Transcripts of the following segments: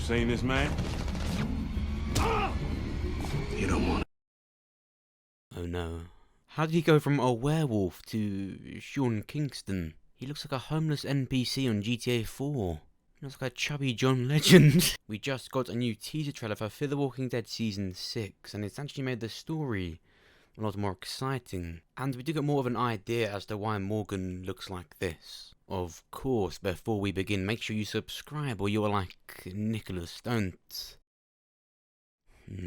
seen this man? You don't want it. Oh no. How did he go from a werewolf to Sean Kingston? He looks like a homeless NPC on GTA 4. He looks like a chubby John Legend. We just got a new teaser trailer for Fear the Walking Dead Season 6, and it's actually made the story a lot more exciting. And we do get more of an idea as to why Morgan looks like this. Of course, before we begin, make sure you subscribe or you're like Nicholas. Don't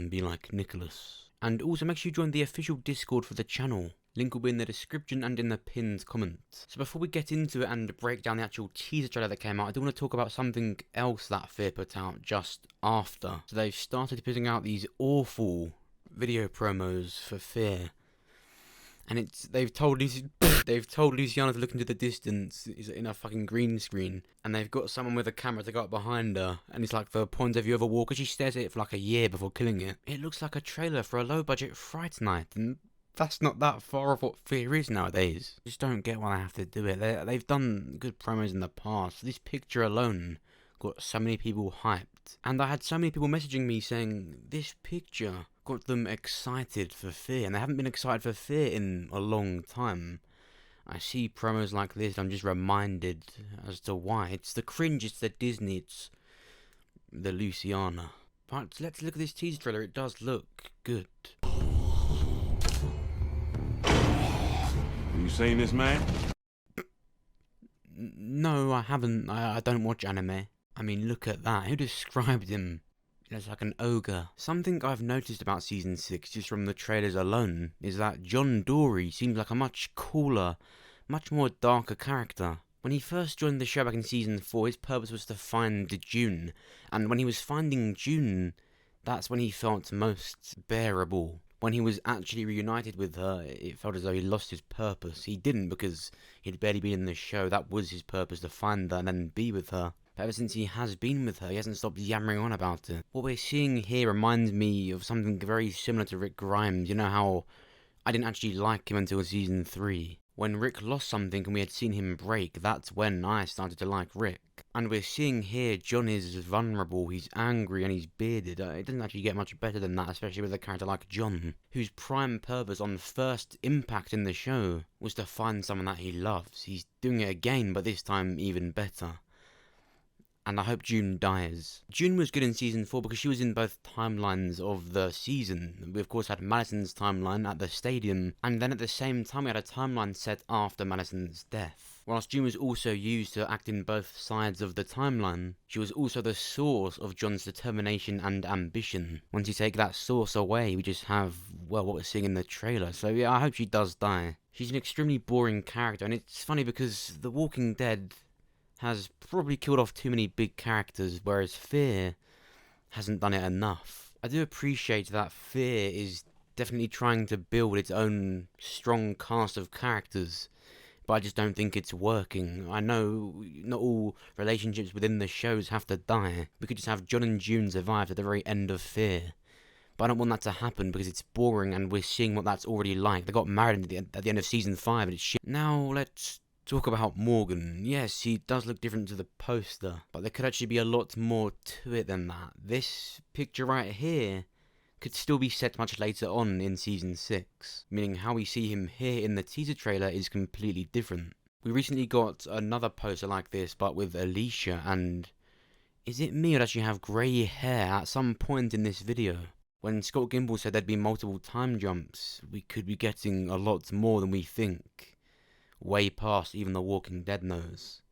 be like Nicholas. And also make sure you join the official Discord for the channel. Link will be in the description and in the pinned comment. So before we get into it and break down the actual teaser trailer that came out, I do want to talk about something else that Fear put out just after. So they've started putting out these awful video promos for Fear. And they've told Luciana to look into the distance in a fucking green screen, and they've got someone with a camera to go up behind her, and it's like the point of view of a walker. She stares at it for like a year before killing it. It looks like a trailer for a low-budget Fright Night, and that's not that far off what Fear is nowadays. I just don't get why they have to do it. They've done good promos in the past. This picture alone got so many people hyped, and I had so many people messaging me saying this picture got them excited for Fear, and they haven't been excited for Fear in a long time. I see promos like this, I'm just reminded as to why. It's the cringe, it's the Disney, it's the Luciana. But let's look at this teaser trailer, it does look good. You seen this man? No, I haven't. I don't watch anime. I mean, look at that. Who described him? He looks like an ogre. Something I've noticed about Season 6, just from the trailers alone, is that John Dory seems like a much cooler, much more darker character. When he first joined the show back in Season 4, his purpose was to find June, and when he was finding June, that's when he felt most bearable. When he was actually reunited with her, it felt as though he lost his purpose. He didn't, because he'd barely been in the show. That was his purpose, to find her and then be with her. But ever since he has been with her, he hasn't stopped yammering on about it. What we're seeing here reminds me of something very similar to Rick Grimes. You know how I didn't actually like him until Season 3. When Rick lost something and we had seen him break, that's when I started to like Rick. And we're seeing here John is vulnerable, he's angry and he's bearded. It doesn't actually get much better than that, especially with a character like John, whose prime purpose on first impact in the show was to find someone that he loves. He's doing it again, but this time even better. And I hope June dies. June was good in Season 4 because she was in both timelines of the season. We of course had Madison's timeline at the stadium, and then at the same time we had a timeline set after Madison's death. Whilst June was also used to act in both sides of the timeline, she was also the source of John's determination and ambition. Once you take that source away, we just have, well, what we're seeing in the trailer. So yeah, I hope she does die. She's an extremely boring character, and it's funny because The Walking Dead has probably killed off too many big characters, whereas Fear hasn't done it enough. I do appreciate that Fear is definitely trying to build its own strong cast of characters, but I just don't think it's working. I know not all relationships within the shows have to die. We could just have John and June survive at the very end of Fear. But I don't want that to happen because it's boring and we're seeing what that's already like. They got married at the end of Season 5 and it's shit. Now let's talk about Morgan. Yes, he does look different to the poster, but there could actually be a lot more to it than that. This picture right here could still be set much later on in Season 6, meaning how we see him here in the teaser trailer is completely different. We recently got another poster like this, but with Alicia, and is it me or does she have grey hair at some point in this video? When Scott Gimple said there'd be multiple time jumps, we could be getting a lot more than we think. Way past even The Walking Dead knows.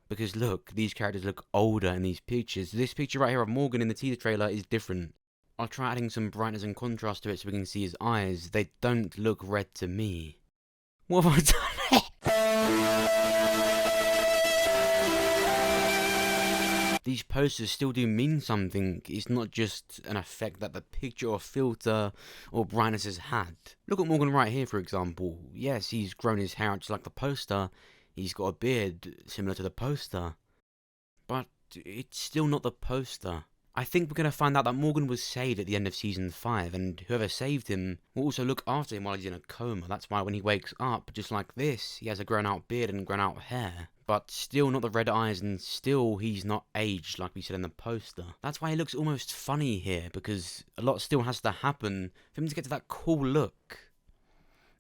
Because look, these characters look older in these pictures. This picture right here of Morgan in the teaser trailer is different. I'll try adding some brightness and contrast to it so we can see his eyes. They don't look red to me. What have I done? These posters still do mean something. It's not just an effect that the picture or filter or brightness has had. Look at Morgan right here, for example. Yes, he's grown his hair out just like the poster. He's got a beard similar to the poster. But it's still not the poster. I think we're going to find out that Morgan was saved at the end of Season 5, and whoever saved him will also look after him while he's in a coma. That's why when he wakes up, just like this, he has a grown out beard and grown out hair. but still not the red eyes, and still he's not aged like we said in the poster. That's why he looks almost funny here, because a lot still has to happen for him to get to that cool look.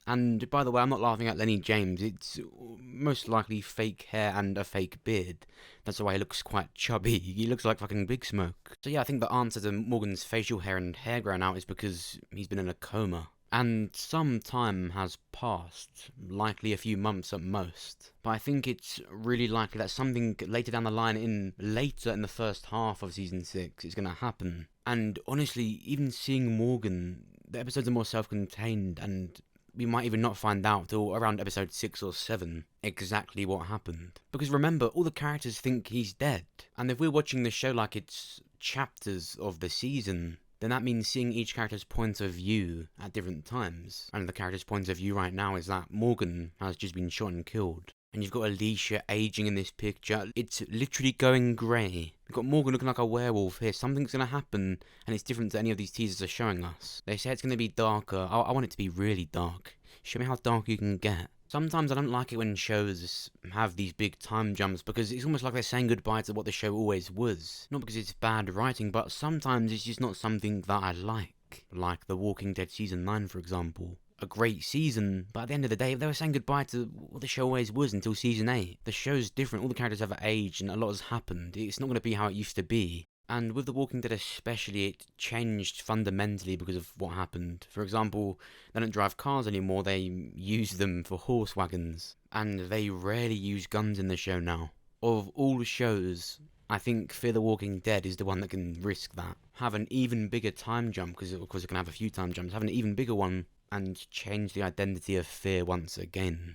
And by the way, I'm not laughing at Lenny James, it's most likely fake hair and a fake beard. That's why he looks quite chubby, he looks like fucking Big Smoke. So yeah, I think the answer to Morgan's facial hair and hair growing out is because he's been in a coma. And some time has passed, likely a few months at most. But I think it's really likely that something later down the line, later in the first half of season 6, is going to happen. And honestly, even seeing Morgan, the episodes are more self-contained, and we might even not find out till around episode 6 or 7 exactly what happened. Because remember, all the characters think he's dead. And if we're watching the show like it's chapters of the season, then that means seeing each character's point of view at different times. And the character's point of view right now is that Morgan has just been shot and killed. And you've got Alicia aging in this picture. It's literally going grey. You've got Morgan looking like a werewolf here. Something's going to happen, and it's different to any of these teasers are showing us. They say it's going to be darker. I want it to be really dark. Show me how dark you can get. Sometimes I don't like it when shows have these big time jumps, because it's almost like they're saying goodbye to what the show always was. Not because it's bad writing, but sometimes it's just not something that I like. Like The Walking Dead Season 9, for example. A great season, but at the end of the day, they were saying goodbye to what the show always was until Season 8. The show's different, all the characters have aged, and a lot has happened. It's not going to be how it used to be. And with The Walking Dead especially, it changed fundamentally because of what happened. For example, they don't drive cars anymore, they use them for horse wagons. And they rarely use guns in the show now. Of all shows, I think Fear the Walking Dead is the one that can risk that. Have an even bigger time jump, because of course it can have a few time jumps, have an even bigger one, and change the identity of Fear once again.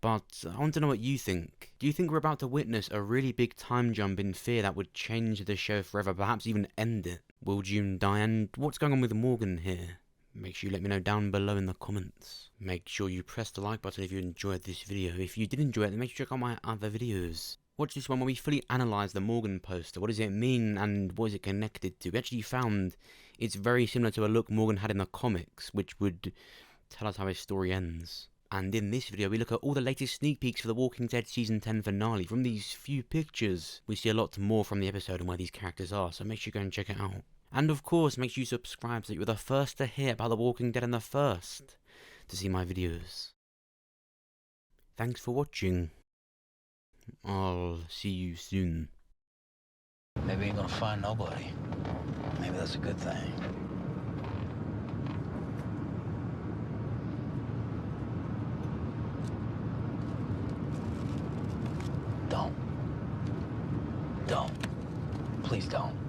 But I want to know what you think. Do you think we're about to witness a really big time jump in Fear that would change the show forever, perhaps even end it? Will June die? And what's going on with Morgan here? Make sure you let me know down below in the comments. Make sure you press the like button if you enjoyed this video. If you did enjoy it, then make sure you check out my other videos. Watch this one where we fully analyse the Morgan poster. What does it mean and what is it connected to? We actually found it's very similar to a look Morgan had in the comics, which would tell us how his story ends. And in this video, we look at all the latest sneak peeks for The Walking Dead Season 10 finale. From these few pictures, we see a lot more from the episode and where these characters are, so make sure you go and check it out. And of course, make sure you subscribe so you're the first to hear about The Walking Dead and the first to see my videos. Thanks for watching. I'll see you soon. Maybe you ain't gonna find nobody. Maybe that's a good thing. Don't. Please don't.